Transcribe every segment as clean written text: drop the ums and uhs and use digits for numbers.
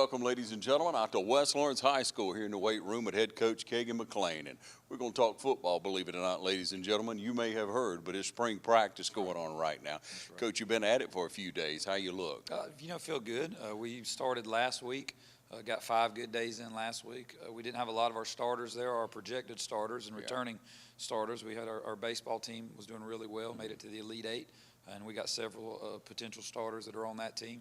welcome, ladies and gentlemen, out to West Lawrence High School here in the weight room with head coach Kagan McLean. And we're going to talk football, believe it or not, ladies and gentlemen. You may have heard, but it's spring practice going on right now. Right. Coach, you've been at it for a few days. How you look? Feel good. We started last week. Got 5 good days in last week. We didn't have a lot of our starters there, our projected starters and returning starters. We had our baseball team was doing really well, made it to the Elite Eight. And we got several potential starters that are on that team.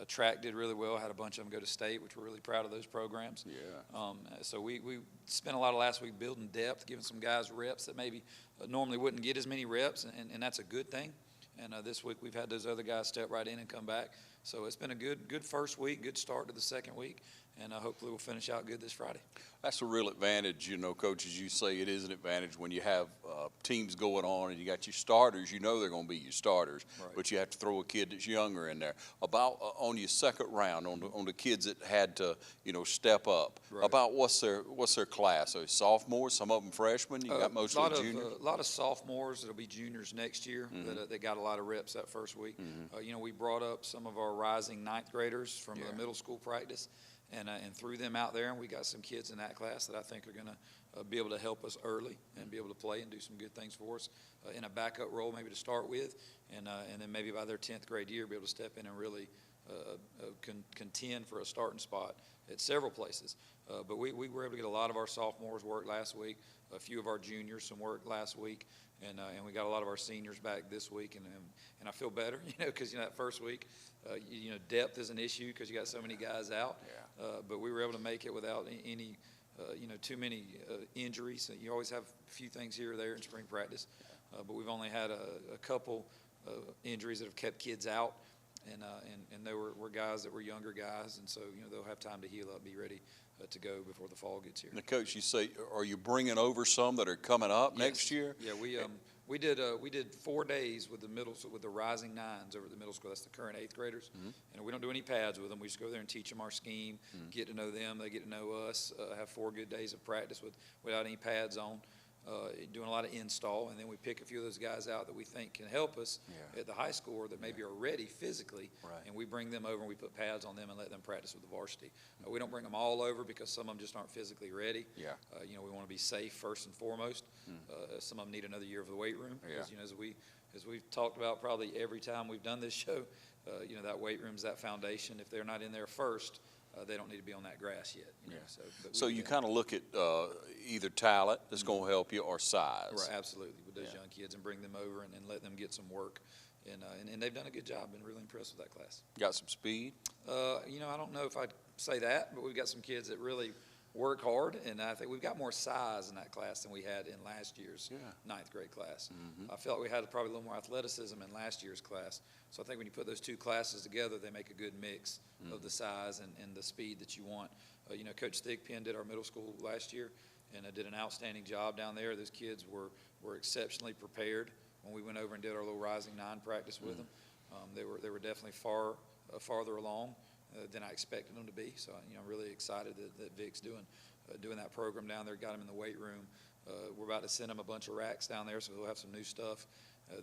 Track did really well. Had a bunch of them go to state, which we're really proud of those programs. Yeah. So we spent a lot of last week building depth, giving some guys reps that maybe normally wouldn't get as many reps, and that's a good thing. And this week we've had those other guys step right in and come back. So it's been a good first week, good start to the second week, and hopefully we'll finish out good this Friday. That's a real advantage, Coach, as you say, it is an advantage when you have teams going on and you got your starters. You know they're going to be your starters, right. But you have to throw a kid that's younger in there. About on your second round, on the kids that had to, step up. Right. About what's their class? Are they sophomores? Some of them freshmen. You got most of the juniors. A lot of sophomores that'll be juniors next year. That got a lot of reps that first week. We brought up some of our rising ninth graders from the middle school practice. And threw them out there, and we got some kids in that class that I think are going to be able to help us early and be able to play and do some good things for us in a backup role maybe to start with, and then maybe by their 10th grade year be able to step in and really contend for a starting spot at several places. But we were able to get a lot of our sophomores work last week, a few of our juniors some work last week, and we got a lot of our seniors back this week, and I feel better, because that first week, depth is an issue because you got so many guys out. Yeah. But we were able to make it without any, too many injuries. You always have a few things here or there in spring practice, but we've only had a couple injuries that have kept kids out, and they were guys that were younger guys, and so they'll have time to heal up, be ready to go before the fall gets here. Now, Coach, you say, are you bringing over some that are coming up next year? Yeah, we did 4 days with the rising nines over at the middle school. That's the current 8th graders, and we don't do any pads with them. We just go there and teach them our scheme, get to know them. They get to know us. Have 4 good days of practice without any pads on. Doing a lot of install, and then we pick a few of those guys out that we think can help us at the high school or that maybe are ready physically, and we bring them over and we put pads on them and let them practice with the varsity. We don't bring them all over because some of them just aren't physically ready. We want to be safe first and foremost. Some of them need another year of the weight room because as we've talked about probably every time we've done this show, that weight room's that foundation. If they're not in there first, they don't need to be on that grass yet. So you kind of look at either talent that's going to help you or size. Right, absolutely, with those young kids, and bring them over and let them get some work. And they've done a good job. Been really impressed with that class. Got some speed? I don't know if I'd say that, but we've got some kids that really work hard, and I think we've got more size in that class than we had in last year's 9th grade class. I felt we had probably a little more athleticism in last year's class. So I think when you put those two classes together, they make a good mix of the size and the speed that you want. Coach Thigpen did our middle school last year and did an outstanding job down there. Those kids were exceptionally prepared when we went over and did our little Rising Nine practice with them. They were definitely farther along than I expected them to be. So I'm really excited that Vic's doing that program down there. Got him in the weight room. We're about to send him a bunch of racks down there, so he'll have some new stuff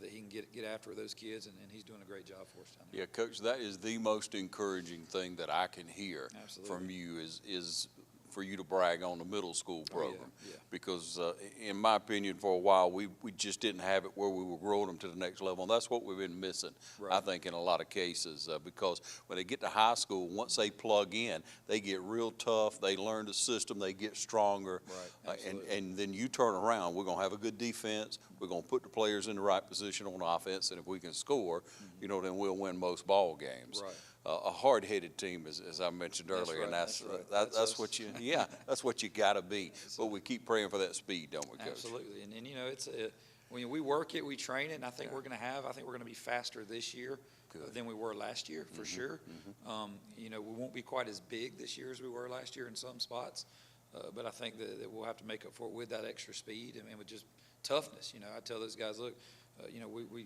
that he can get after with those kids, and he's doing a great job for us down there. Yeah, Coach, that is the most encouraging thing that I can hear from you is for you to brag on the middle school program. Because in my opinion, for a while, we just didn't have it where we were growing them to the next level. And that's what we've been missing, I think, in a lot of cases. Because when they get to high school, once they plug in, they get real tough. They learn the system. They get stronger. And then you turn around, we're going to have a good defense. We're going to put the players in the right position on offense. And if we can score, then we'll win most ball games. A hard-headed team, as I mentioned earlier, and that's what you that's what you got to be. But we keep praying for that speed, don't we, Coach? Absolutely, and it's when we work it, we train it, and I think we're going to be faster this year than we were last year for sure. We won't be quite as big this year as we were last year in some spots, but I think that we'll have to make up for it with that extra speed and with just toughness. I tell those guys, look,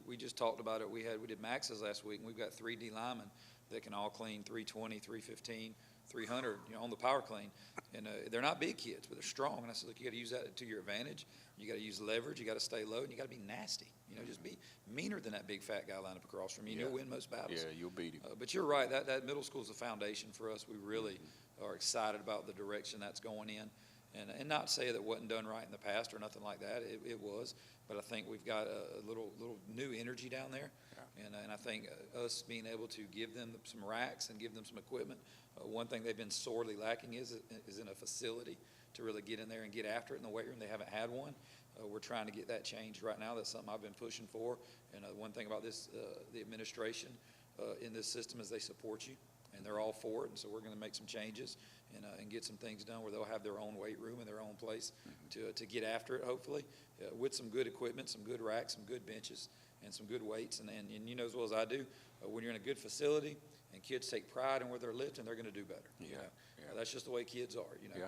we just talked about it. We did maxes last week, and we've got 3 D linemen that can all clean 320, 315, 300, on the power clean. And they're not big kids, but they're strong. And I said, look, you got to use that to your advantage. You got to use leverage. You got to stay low, and you got to be nasty. Just be meaner than that big fat guy lined up across from you. You'll win most battles. Yeah, you'll beat him. But you're right. That middle school is the foundation for us. We really excited about the direction that's going in. And not to say that it wasn't done right in the past or nothing like that. It was, but I think we've got a little new energy down there, and I think us being able to give them some racks and give them some equipment. One thing they've been sorely lacking is in a facility to really get in there and get after it in the weight room. They haven't had one. We're trying to get that changed right now. That's something I've been pushing for. And one thing about this, the administration in this system is they support you, and they're all for it. And so we're going to make some changes and get some things done where they'll have their own weight room and their own place to get after it, hopefully, with some good equipment, some good racks, some good benches, and some good weights. And you know as well as I do, when you're in a good facility and kids take pride in where they're lifting, they're going to do better. You know? That's just the way kids are, you know.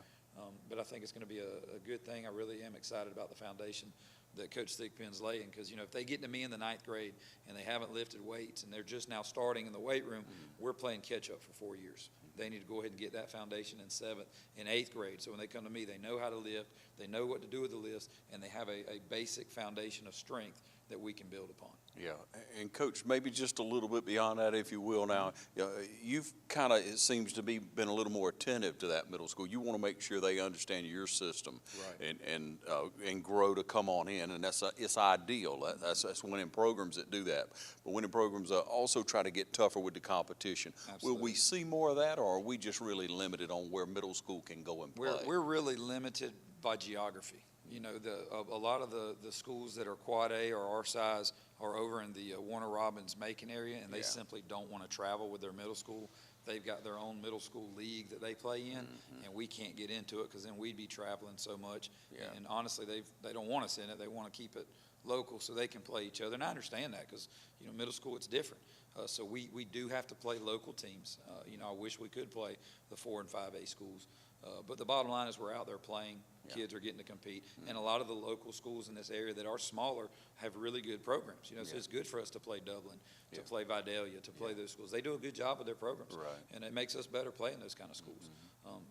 But I think it's going to be a good thing. I really am excited about the foundation that Coach Thigpen's laying, because, you know, if they get to me in the 9th grade and they haven't lifted weights and they're just now starting in the weight room, we're playing catch up for 4 years. They need to go ahead and get that foundation in 7th and 8th grade. So when they come to me, they know how to lift, they know what to do with the lifts, and they have a basic foundation of strength that we can build upon. Yeah, and Coach, maybe just a little bit beyond that, if you will. Now, you've kind of, it seems to be, been a little more attentive to that middle school. You want to make sure they understand your system, right, and grow to come on in, and it's ideal. That's winning programs that do that. But winning programs also try to get tougher with the competition. Absolutely. Will we see more of that, or are we just really limited on where middle school can go and play? We're really limited by geography. You know, a lot of the schools that are quad A or our size are over in the Warner Robins Macon area, and they simply don't want to travel with their middle school. They've got their own middle school league that they play in, and we can't get into it because then we'd be traveling so much. And honestly, they don't want us in it. They want to keep it local so they can play each other. And I understand that because, you know, middle school, it's different. So we do have to play local teams. You know, I wish we could play the 4 and 5A schools. But the bottom line is we're out there playing. Kids are getting to compete. And a lot of the local schools in this area that are smaller have really good programs. You know, so it's good for us to play Dublin, to play Vidalia, to play those schools. They do a good job with their programs. Right. And it makes us better playing those kind of schools.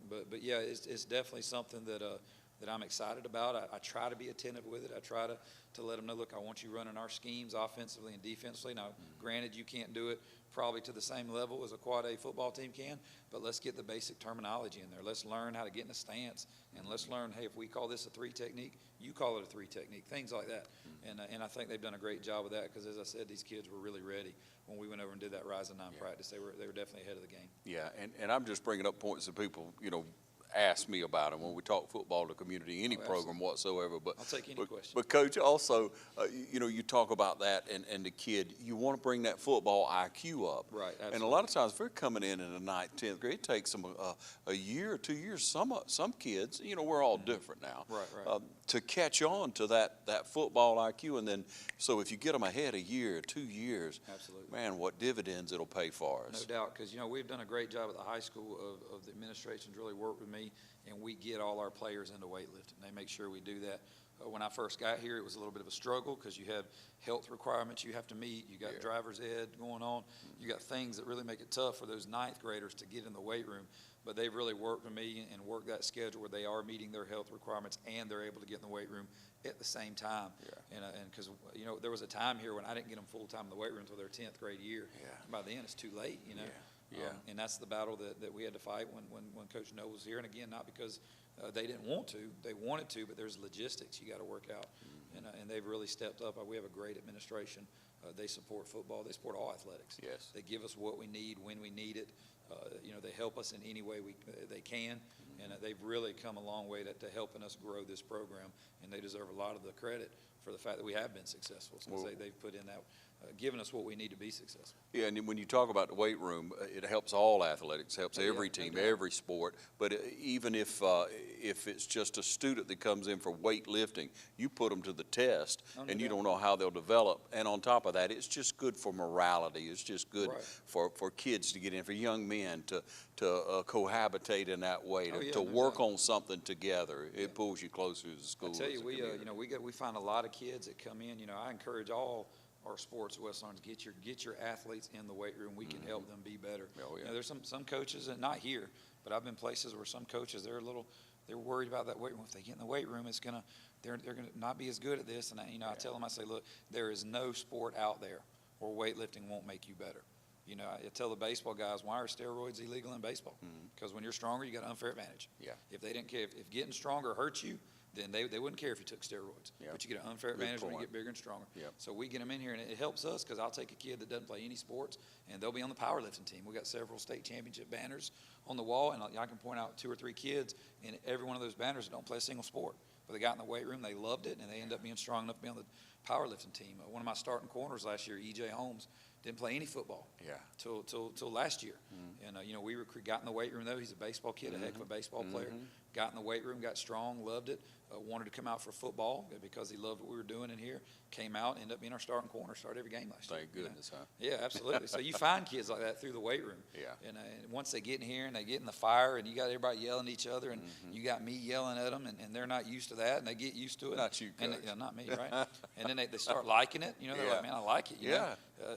But yeah, it's definitely something that I'm excited about. I try to be attentive with it. I try to let them know, look, I want you running our schemes offensively and defensively. Now, granted, you can't do it probably to the same level as a quad A football team can, but let's get the basic terminology in there. Let's learn how to get in a stance, and let's learn, hey, if we call this a 3 technique, you call it a 3 technique, things like that. And I think they've done a great job with that because, as I said, these kids were really ready when we went over and did that Rise of 9 practice. They were definitely ahead of the game. Yeah, and I'm just bringing up points that people, you know, ask me about them when we talk football to community, any program whatsoever. But I'll take any question. But Coach, also, you know, you talk about that and the kid, you want to bring that football IQ up. Right, absolutely. And a lot of times, if they're coming in the 9th, 10th grade, it takes them a year or 2 years. Some kids, you know, we're all different now. Right. To catch on to that football IQ, and then, so if you get them ahead a year, 2 years, absolutely, man, what dividends it'll pay for us. No doubt, because, you know, we've done a great job at the high school of the administration's really worked with me, and we get all our players into weightlifting. They make sure we do that. When I first got here, it was a little bit of a struggle because you have health requirements you have to meet. You got driver's ed going on. You got things that really make it tough for those 9th graders to get in the weight room. But they've really worked with me and worked that schedule where they are meeting their health requirements and they're able to get in the weight room at the same time. And because, you know, there was a time here when I didn't get them full-time in the weight room until their 10th grade year. By then, it's too late, you know. And that's the battle that we had to fight when Coach Noah was here. And again, not because they didn't want to. They wanted to, but there's logistics you got to work out. And they've really stepped up. We have a great administration. They support football. They support all athletics. They give us what we need when we need it. You know, they help us in any way they can. And they've really come a long way to helping us grow this program. And they deserve a lot of the credit for the fact that we have been successful, since they've put in that, given us what we need to be successful. Yeah, and when you talk about the weight room, it helps all athletics, helps every team, every sport. But even if it's just a student that comes in for weightlifting, you put them to the test, and you don't know how they'll develop. And on top of that, it's just good for morality. It's just good for kids to get in, for young men to cohabitate in that way, to work on something together. It pulls you closer to the school. I tell you, we find a lot of kids that come in. You know, I encourage all our sports at West Orange, get your athletes in the weight room. We can help them be better. You know, there's some coaches, and not here, but I've been places where some coaches, they're worried about that weight room. If they get in the weight room, they're gonna not be as good at this. And I tell them, I say, look, there is no sport out there where weightlifting won't make you better. You know, I tell the baseball guys, why are steroids illegal in baseball? Because when you're stronger, you got an unfair advantage. Yeah. If they didn't care, if getting stronger hurts you, then they wouldn't care if you took steroids. Yeah. But you get an unfair advantage when you get bigger and stronger. Yep. So we get them in here, and it helps us because I'll take a kid that doesn't play any sports, and they'll be on the powerlifting team. We got several state championship banners on the wall, and I can point out 2 or 3 kids in every one of those banners that don't play a single sport. But they got in the weight room, they loved it, and they end up being strong enough to be on the powerlifting team. One of my starting corners last year, E.J. Holmes, didn't play any football till last year. And, you know, we got in the weight room, though. He's a baseball kid, a heck of a baseball player. Got in the weight room, got strong, loved it, wanted to come out for football because he loved what we were doing in here. Came out, ended up being our starting corner, started every game last year. Thank goodness, huh? Yeah, absolutely. So you find kids like that through the weight room. Yeah. And once they get in here and they get in the fire and you got everybody yelling at each other and you got me yelling at them and they're not used to that and they get used to it. Not you, Coach. And not me, right? And then they start liking it. You know, they're like, man, I like it. You know?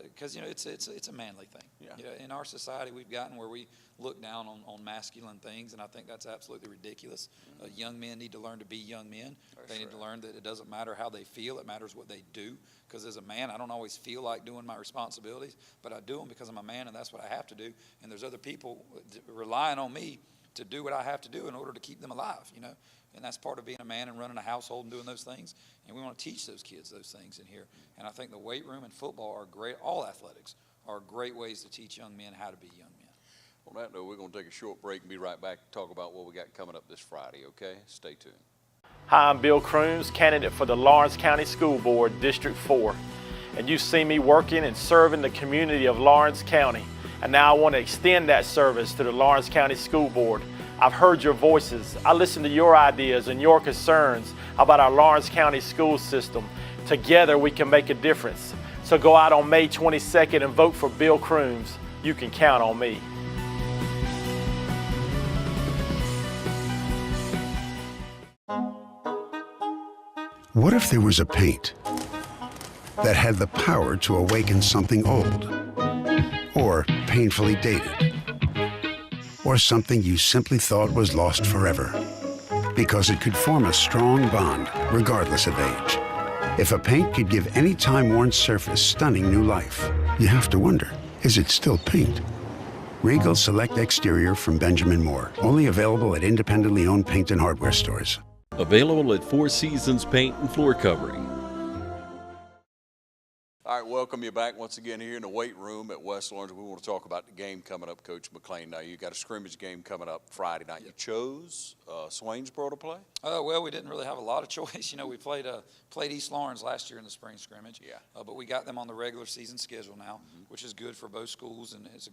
Because, you know, it's a manly thing. Yeah. You know, in our society, we've gotten where we look down on masculine things, and I think that's absolutely ridiculous. Young men need to learn to be young men. They need to learn that it doesn't matter how they feel, it matters what they do. Because as a man, I don't always feel like doing my responsibilities, but I do them because I'm a man, and that's what I have to do. And there's other people relying on me to do what I have to do in order to keep them alive, you know. And that's part of being a man and running a household and doing those things. And we want to teach those kids those things in here. And I think the weight room and football are great. All athletics are great ways to teach young men how to be young men. On that note, we're going to take a short break and be right back to talk about what we got coming up this Friday, okay? Stay tuned. Hi, I'm Bill Crooms, candidate for the Lawrence County School Board, District 4. And you've seen me working and serving the community of Lawrence County. And now I want to extend that service to the Lawrence County School Board. I've heard your voices. I listen to your ideas and your concerns about our Lawrence County school system. Together we can make a difference. So go out on May 22nd and vote for Bill Crooms. You can count on me. What if there was a paint that had the power to awaken something old, or painfully dated, or something you simply thought was lost forever, because it could form a strong bond regardless of age? If a paint could give any time-worn surface stunning new life, you have to wonder, is it still paint? Regal Select Exterior from Benjamin Moore, only available at independently owned paint and hardware stores. Available at Four Seasons Paint and Floor Covering. All right, welcome you back once again here in the weight room at West Lawrence. We want to talk about the game coming up, Coach McLean. Now, you got a scrimmage game coming up Friday night. You chose Swainsboro to play? Well, we didn't really have a lot of choice. You know, we played East Lawrence last year in the spring scrimmage. Yeah. But we got them on the regular season schedule now, which is good for both schools, and it's a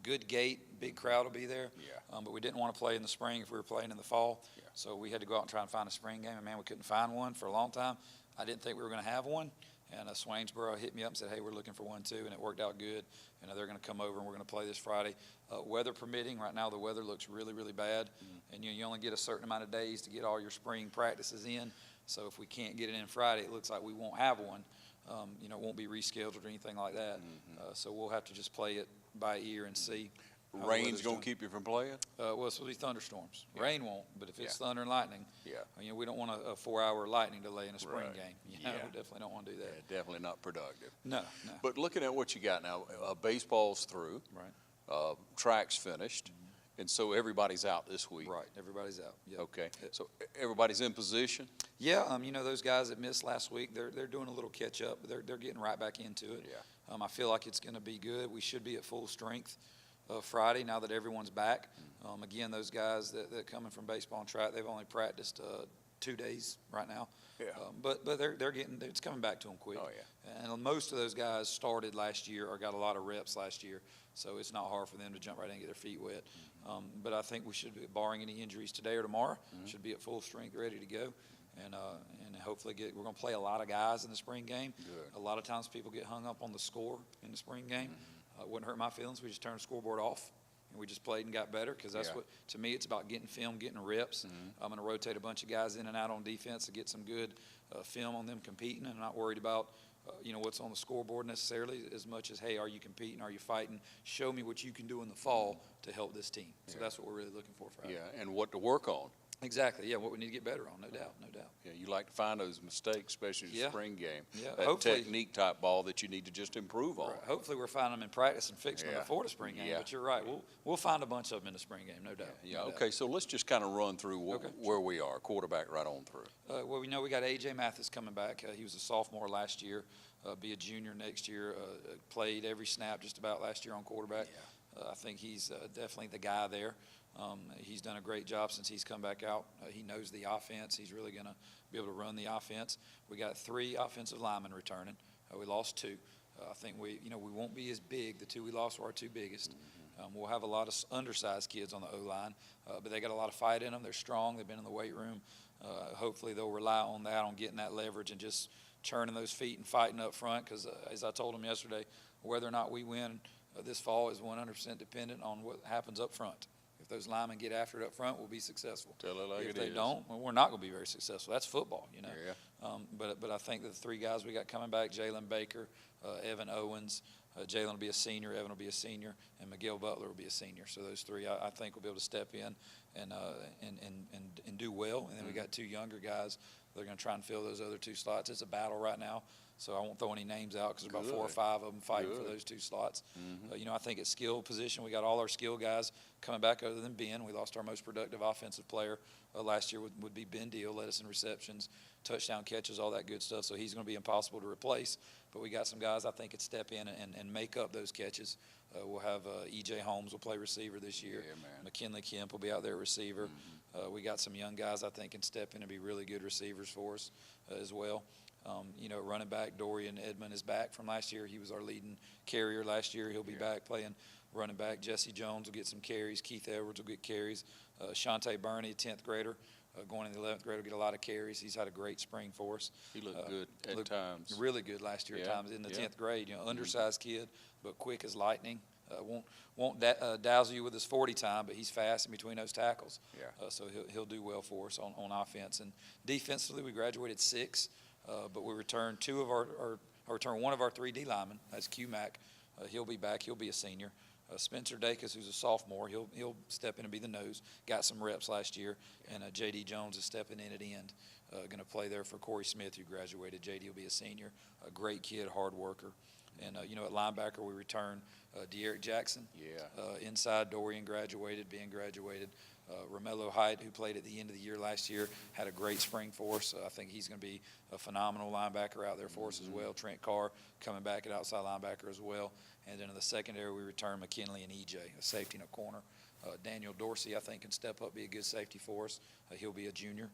good gate. Big crowd will be there. Yeah. But we didn't want to play in the spring if we were playing in the fall. Yeah. So we had to go out and try and find a spring game, and man, we couldn't find one for a long time. I didn't think we were going to have one. And Swainsboro hit me up and said, hey, we're looking for one too, and it worked out good. And they're going to come over and we're going to play this Friday. Weather permitting, right now the weather looks really, really bad. And you only get a certain amount of days to get all your spring practices in. So if we can't get it in Friday, it looks like we won't have one. You know, it won't be rescheduled or anything like that. So we'll have to just play it by ear and see. Rain's going to keep you from playing? Well, it's going to be thunderstorms. Yeah. Rain won't, but if it's thunder and lightning, you know, we don't want a 4-hour lightning delay in a spring game. You know, we definitely don't want to do that. Yeah, definitely not productive. No. But looking at what you got now, baseball's through. Right. Track's finished. And so everybody's out this week. Right, everybody's out. Yep. Okay, so everybody's in position? Yeah, you know, those guys that missed last week, they're doing a little catch up. They're getting right back into it. Yeah. I feel like it's going to be good. We should be at full strength Friday now that everyone's back. Again, those guys that coming from baseball and track, they've only practiced 2 days right now. Yeah. But it's coming back to them quick. Oh, yeah. And most of those guys started last year or got a lot of reps last year, so it's not hard for them to jump right in and get their feet wet. But I think we should be, barring any injuries today or tomorrow, should be at full strength, ready to go. And hopefully we're going to play a lot of guys in the spring game. Good. A lot of times people get hung up on the score in the spring game. It wouldn't hurt my feelings. We just turned the scoreboard off, and we just played and got better, because that's what, to me, it's about getting film, getting reps. I'm going to rotate a bunch of guys in and out on defense to get some good film on them competing, and not worried about you know, what's on the scoreboard necessarily as much as, hey, are you competing, are you fighting? Show me what you can do in the fall to help this team. So that's what we're really looking for Friday. Yeah, and what to work on. Exactly, yeah, what we need to get better on, no doubt, no doubt. Yeah, you like to find those mistakes, especially in the Yeah. spring game. Yeah, That hopefully- technique type ball that you need to just improve on. Right. Hopefully we're finding them in practice and fixing them Yeah. before the spring game, Yeah. but you're right, we'll find a bunch of them in the spring game, no doubt. Yeah, no doubt. okay, so let's just kind of run through Okay. where we are, quarterback right on through. Well, we know we got A.J. Mathis coming back. He was a sophomore last year, be a junior next year, played every snap just about last year on quarterback. I think he's definitely the guy there. He's done a great job since he's come back out. He knows the offense. He's really going to be able to run the offense. We got 3 offensive linemen returning. We lost 2. I think we won't be as big. The 2 we lost were our 2 biggest. We'll have a lot of undersized kids on the O-line, but they got a lot of fight in them. They're strong. They've been in the weight room. Hopefully they'll rely on that, on getting that leverage and just churning those feet and fighting up front, because as I told them yesterday, whether or not we win this fall is 100% dependent on what happens up front. If those linemen get after it up front, we'll be successful. Tell it like if it they is. don't, well, we're not going to be very successful. That's football, you know. Yeah. But I think that the 3 guys we got coming back, Jalen Baker, Evan Owens, Jalen will be a senior, Evan will be a senior, and Miguel Butler will be a senior. So those 3, I think, will be able to step in and do well. And then we got 2 younger guys. They're going to try and fill those other 2 slots. It's a battle right now, so I won't throw any names out, because there's about 4 or 5 of them fighting for those 2 slots. I think at skill position, we got all our skill guys coming back other than Ben. We lost our most productive offensive player last year would be Ben Deal, led us in receptions, touchdown catches, all that good stuff. So he's going to be impossible to replace. But we got some guys I think could step in and make up those catches. We'll have E.J. Holmes will play receiver this year. Yeah, man. McKinley Kemp will be out there at receiver. We got some young guys I think can step in and be really good receivers for us as well. Running back Dorian Edmond is back from last year. He was our leading carrier last year. He'll be back playing running back. Jesse Jones will get some carries. Keith Edwards will get carries. Shante Burney, 10th grader, going in the 11th grade, will get a lot of carries. He's had a great spring for us. He looked good at times. Really good last year at times in the 10th grade. Undersized kid, but quick as lightning. Won't dazzle you with his 40 time, but he's fast in between those tackles. Yeah. So he'll do well for us on offense. And defensively, we graduated 6, but we returned 2 of our returned 1 of our 3 D linemen. That's Q-Mac. He'll be back. He'll be a senior. Spencer Dacus, who's a sophomore, he'll step in and be the nose. Got some reps last year. And J.D. Jones is stepping in at end. Going to play there for Corey Smith, who graduated. J.D. will be a senior. A great kid, hard worker. And, at linebacker, we return De'Eric Jackson. Yeah. Inside, Dorian graduated, Ben graduated. Romello Height, who played at the end of the year last year, had a great spring for us. I think he's going to be a phenomenal linebacker out there for us as well. Trent Carr coming back at outside linebacker as well. And then in the secondary, we return McKinley and E.J., a safety and a corner. Daniel Dorsey, I think, can step up, be a good safety for us. He'll be a junior.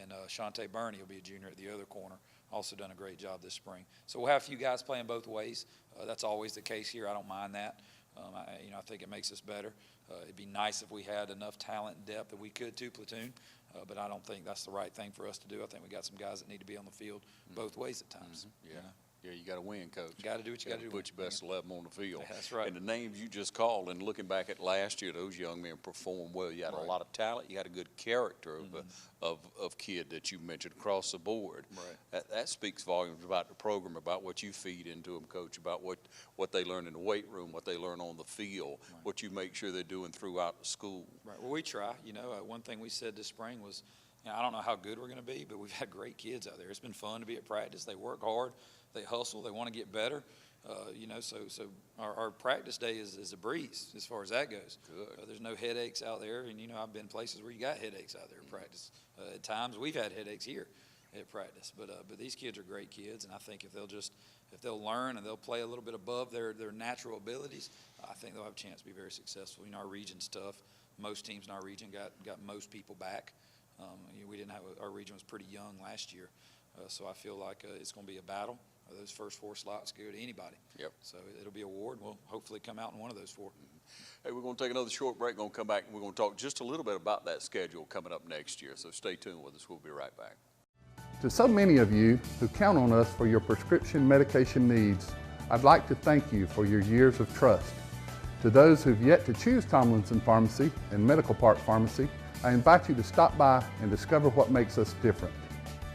And Shante Burney will be a junior at the other corner. Also done a great job this spring. So we'll have a few guys playing both ways. That's always the case here. I don't mind that. I think it makes us better. It'd be nice if we had enough talent and depth that we could platoon, but I don't think that's the right thing for us to do. I think we got some guys that need to be on the field both ways at times. Yeah. Yeah, you got to win, Coach. Got to do what you got to do. Put your best 11 on the field. That's right. And the names you just called, and looking back at last year, those young men performed well. You had a lot of talent. You had a good character of kid that you mentioned across the board. Right. That speaks volumes about the program, about what you feed into them, Coach, about what they learn in the weight room, what they learn on the field, what you make sure they're doing throughout the school. Right. Well, we try. One thing we said this spring was, I don't know how good we're going to be, but we've had great kids out there. It's been fun to be at practice. They work hard. They hustle. They want to get better. So our practice day is a breeze as far as that goes. Good. There's no headaches out there. And, I've been places where you got headaches out there at practice. At times we've had headaches here at practice. But these kids are great kids. And I think if they'll learn and they'll play a little bit above their natural abilities, I think they'll have a chance to be very successful. Our region's tough. Most teams in our region got most people back. We didn't have our region was pretty young last year. So I feel like it's going to be a battle. Those first 4 slots go to anybody. Yep. So it'll be a war, and we'll hopefully come out in one of those 4. Hey, we're going to take another short break. We're going to come back, and we're going to talk just a little bit about that schedule coming up next year. So stay tuned with us. We'll be right back. To so many of you who count on us for your prescription medication needs, I'd like to thank you for your years of trust. To those who've yet to choose Tomlinson Pharmacy and Medical Park Pharmacy, I invite you to stop by and discover what makes us different.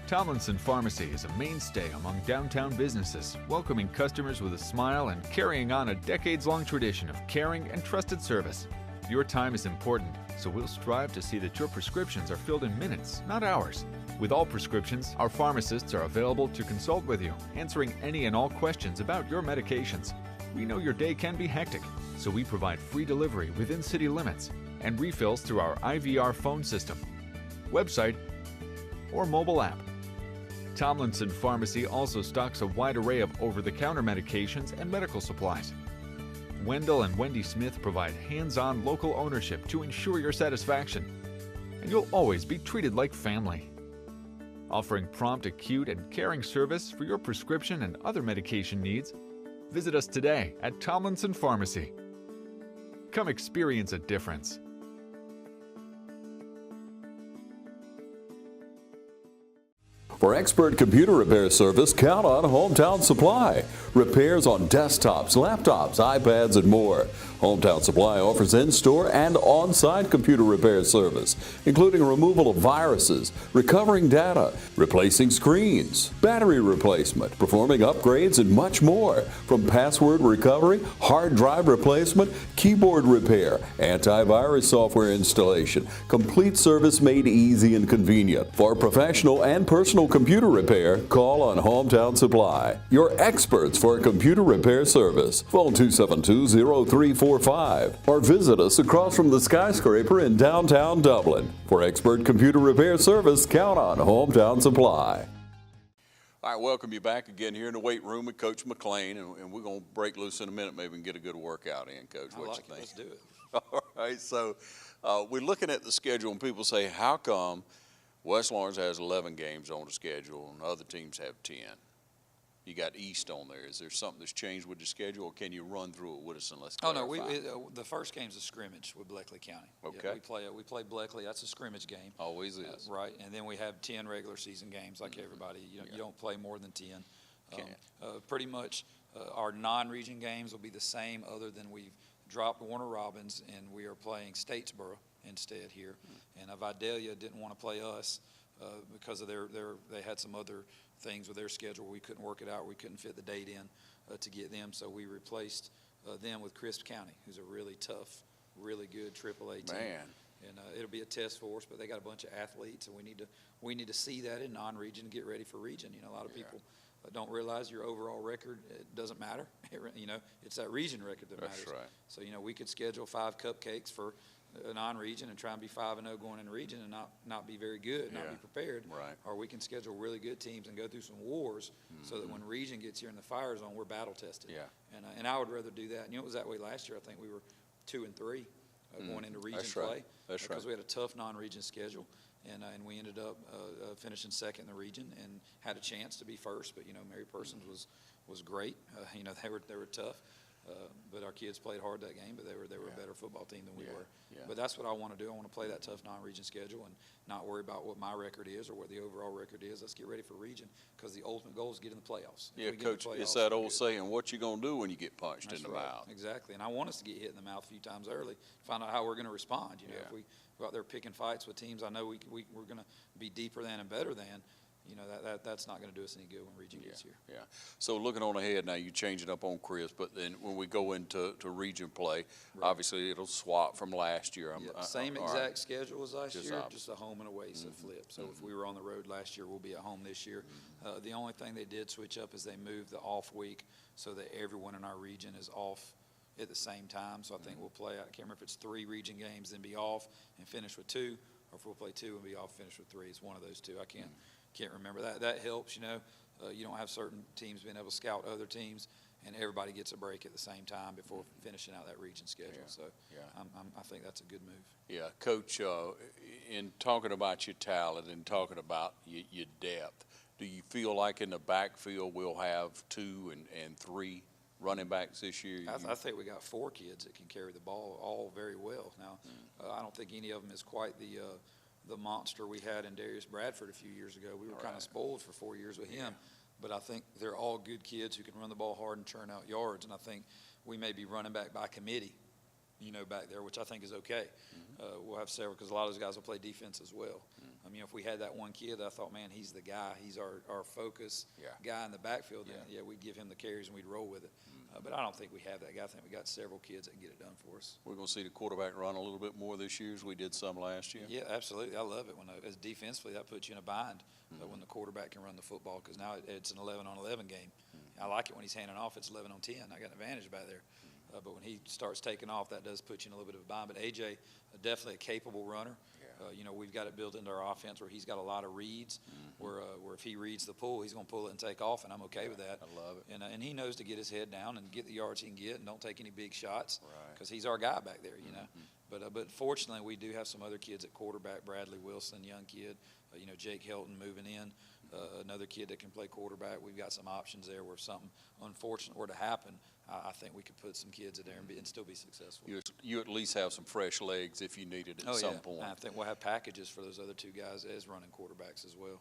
Tomlinson Pharmacy is a mainstay among downtown businesses, welcoming customers with a smile and carrying on a decades-long tradition of caring and trusted service. Your time is important, so we'll strive to see that your prescriptions are filled in minutes, not hours. With all prescriptions, our pharmacists are available to consult with you, answering any and all questions about your medications. We know your day can be hectic, so we provide free delivery within city limits and refills through our IVR phone system, website, or mobile app. Tomlinson Pharmacy also stocks a wide array of over-the-counter medications and medical supplies. Wendell and Wendy Smith provide hands-on local ownership to ensure your satisfaction, and you'll always be treated like family. Offering prompt, acute, and caring service for your prescription and other medication needs, visit us today at Tomlinson Pharmacy. Come experience a difference. For expert computer repair service, count on Hometown Supply. Repairs on desktops, laptops, iPads, and more. Hometown Supply offers in-store and on-site computer repair service, including removal of viruses, recovering data, replacing screens, battery replacement, performing upgrades, and much more. From password recovery, hard drive replacement, keyboard repair, antivirus software installation, complete service made easy and convenient. For professional and personal computer repair, call on Hometown Supply, your experts for computer repair service. Phone 272-0345 or visit us across from the skyscraper in downtown Dublin. For expert computer repair service, count on Hometown Supply. All right, welcome you back again here in the weight room with Coach McLean, and we're going to break loose in a minute, maybe and get a good workout in, Coach. What you think? Let's do it. All right, so we're looking at the schedule, and people say, how come West Lawrence has 11 games on the schedule and other teams have 10? You got East on there. Is there something that's changed with the schedule, or can you run through it with us and let's clarify? No, the first game's a scrimmage with Bleckley County. Okay. Yeah, we play Bleckley. That's a scrimmage game. Always is. Right, and then we have 10 regular season games like everybody. You don't play more than 10. Pretty much our non-region games will be the same, other than we've dropped Warner Robins and we are playing Statesboro instead here. And Vidalia didn't want to play us because of they had some other things with their schedule. We couldn't work it out. We couldn't fit the date in to get them, so we replaced them with Crisp County, who's a really tough, really good AAA team. Man. And it'll be a test for us, but they got a bunch of athletes, and we need to see that in non-region and get ready for region. You know, a lot of people don't realize your overall record, it doesn't matter. It's that region record that matters. That's right. So, we could schedule 5 cupcakes for a non-region and try and be 5-0 going in region and not be very good, not be prepared. Right. Or we can schedule really good teams and go through some wars so that when region gets here in the fire zone, we're battle tested. Yeah. And I would rather do that. And it was that way last year. I think we were 2-3 going into region play. That's because right. we had a tough non-region schedule. And we ended up finishing second in the region and had a chance to be first. But, Mary Persons was great. They were tough. But our kids played hard that game, but they were a better football team than we were. Yeah. But that's what I want to do. I want to play that tough non-region schedule and not worry about what my record is or what the overall record is. Let's get ready for region, because the ultimate goal is to get in the playoffs. Yeah, Coach, it's that old saying, what you going to do when you get punched in the mouth? Exactly. And I want us to get hit in the mouth a few times early, find out how we're going to respond. If we go out there picking fights with teams I know we're going to be deeper than and better than, that's not going to do us any good when region gets here. Yeah. So looking on ahead now, you change it up on Chris, but then when we go into region play, obviously it'll swap from last year. Same exact schedule as last year, opposite. just a home and away, so flip. So if we were on the road last year, we'll be at home this year. The only thing they did switch up is they moved the off week so that everyone in our region is off at the same time. So I think we'll play, I can't remember if it's 3 region games, then be off and finish with 2, or if we'll play 2 and be off, finish with 3. It's one of those two. I can't remember. That helps, you don't have certain teams being able to scout other teams, and everybody gets a break at the same time before finishing out that region schedule. So I think that's a good move. Yeah, Coach, in talking about your talent and talking about your depth, do you feel like in the backfield we'll have 2 and 3 running backs this year? I think we got 4 kids that can carry the ball all very well. Now, I don't think any of them is quite the monster we had in Darius Bradford a few years ago. We were kind of spoiled for 4 years with him, but I think they're all good kids who can run the ball hard and churn out yards, and I think we may be running back by committee, back there, which I think is okay. We'll have several, because a lot of those guys will play defense as well. If we had that one kid that I thought, man, he's the guy, he's our focus guy in the backfield, then we'd give him the carries and we'd roll with it. But I don't think we have that guy. I think we got several kids that can get it done for us. We're going to see the quarterback run a little bit more this year as we did some last year. Yeah, absolutely. I love it when as defensively that puts you in a bind when the quarterback can run the football, because now it's an 11-on-11 game. I like it when he's handing off. It's 11-on-10. I got an advantage back there. But when he starts taking off, that does put you in a little bit of a bind. But AJ, definitely a capable runner. You know, we've got it built into our offense where he's got a lot of reads, where if he reads the pull, he's going to pull it and take off, and I'm okay with that. I love it. And he knows to get his head down and get the yards he can get and don't take any big shots, because he's our guy back there, you know. But fortunately, we do have some other kids at quarterback. Bradley Wilson, young kid. You know, Jake Helton moving in, another kid that can play quarterback. We've got some options there where if something unfortunate were to happen, I think we could put some kids in there and still be successful. You at least have some fresh legs if you need it at some point. I think we'll have packages for those other two guys as running quarterbacks as well.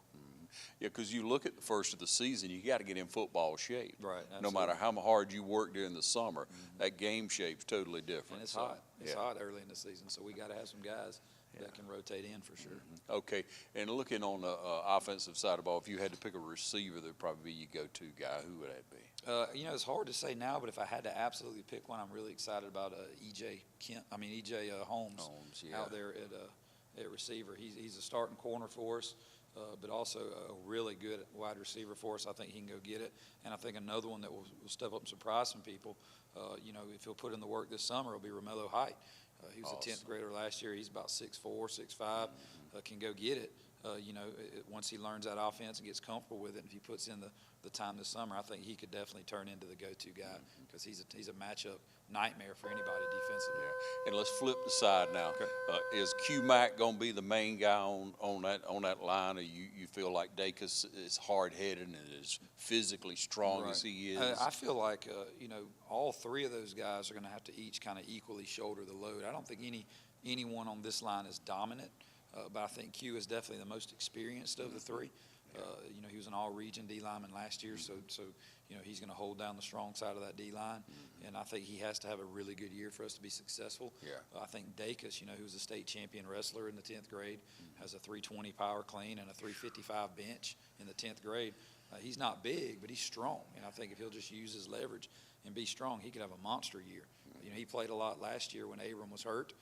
Yeah, because you look at the first of the season, you got to get in football shape. Right. No matter how hard you work during the summer, that game shape's totally different. And it's hot. It's hot early in the season, so we got to have some guys that can rotate in for sure. Okay, and looking on the offensive side of the ball, if you had to pick a receiver, that'd probably be your go-to guy. Who would that be? You know, it's hard to say now, but if I had to absolutely pick one, I'm really excited about EJ Holmes out there at receiver. He's a starting corner for us, but also a really good wide receiver for us. I think he can go get it. And I think another one that will step up and surprise some people, you know, if he'll put in the work this summer, will be Romello Height. He was a 10th grader last year. He's about 6'4", 6'5", can go get it. You know, once he learns that offense and gets comfortable with it, and if he puts in the time this summer, I think he could definitely turn into the go-to guy, because he's a matchup nightmare for anybody defensively. Yeah. And let's flip the side now. Okay. Is Q-Mac going to be the main guy on that line, or you feel like Dacus is hard-headed and is physically strong as he is? I feel like, you know, all three of those guys are going to have to each kind of equally shoulder the load. I don't think anyone on this line is dominant. But I think Q is definitely the most experienced of the three. You know, he was an all-region D lineman last year, so you know, he's going to hold down the strong side of that D line, and I think he has to have a really good year for us to be successful. I think Dacus, you know, who's a state champion wrestler in the 10th grade, has a 320 power clean and a 355 bench in the 10th grade. He's not big, but he's strong, and I think if he'll just use his leverage and be strong, he could have a monster year. You know, he played a lot last year when Abram was hurt.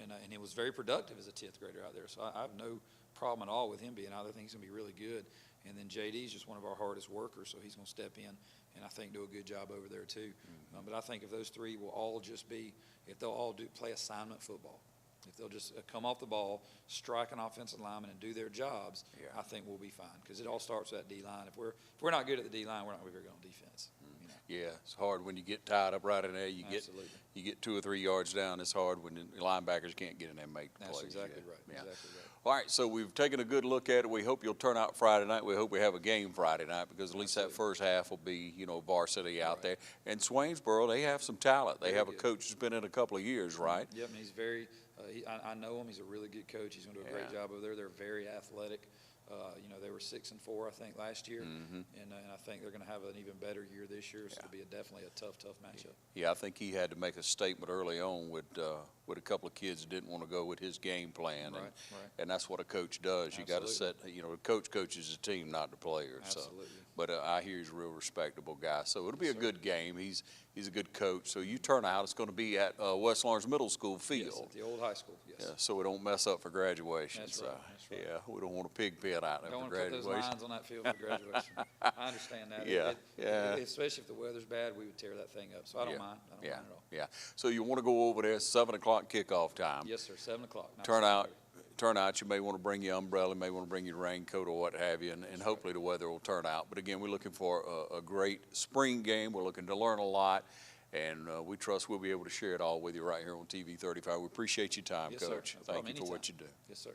And he was very productive as a 10th grader out there. So I have no problem at all with him being out there. I think he's going to be really good. And then JD's just one of our hardest workers, so he's going to step in and I think do a good job over there too. But I think if those three will all just be, if they'll all play assignment football, if they'll just come off the ball, strike an offensive lineman, and do their jobs, I think we'll be fine. Because it all starts with that D-line. If we're not good at the D-line, we're not going to be very good on defense. You know? Yeah, it's hard when you get tied up right in there. You get 2 or 3 yards down. It's hard when the linebackers can't get in there and make the plays. That's exactly right. Yeah. Exactly right. All right, so we've taken a good look at it. We hope you'll turn out Friday night. We hope we have a game Friday night, because at least that first half will be, you know, varsity out there. And Swainsboro, they have some talent. They have a coach who's been in a couple of years, right? Yep, and he's very I know him. He's a really good coach. He's going to do a great job over there. They're very athletic. You know, they were 6-4, I think, last year, and I think they're going to have an even better year this year. So it'll be definitely a tough matchup. Yeah, I think he had to make a statement early on with a couple of kids that didn't want to go with his game plan, and that's what a coach does. You got to set, you know, a coach coaches the team, not the players. Absolutely. So. But I hear he's a real respectable guy, so it'll be a good game. He's a good coach. So you turn out, it's going to be at West Lawrence Middle School field. Yes, at the old high school. Yes. Yeah, so we don't mess up for graduation. That's so, right. That's right. Yeah, we don't want a pig pen out there for graduation. Don't want to put those lines on that field for graduation. I understand that. Yeah. Especially if the weather's bad, we would tear that thing up. So I don't mind. I don't mind at all. Yeah. So you want to go over there, 7 o'clock kickoff time. Yes, sir. 7 o'clock. Turn out, you may want to bring your umbrella, you may want to bring your raincoat or what have you, and hopefully the weather will turn out. But again, we're looking for a great spring game. We're looking to learn a lot, and we trust we'll be able to share it all with you right here on TV 35. We appreciate your time, Coach. Thank you for what you do. Yes, sir.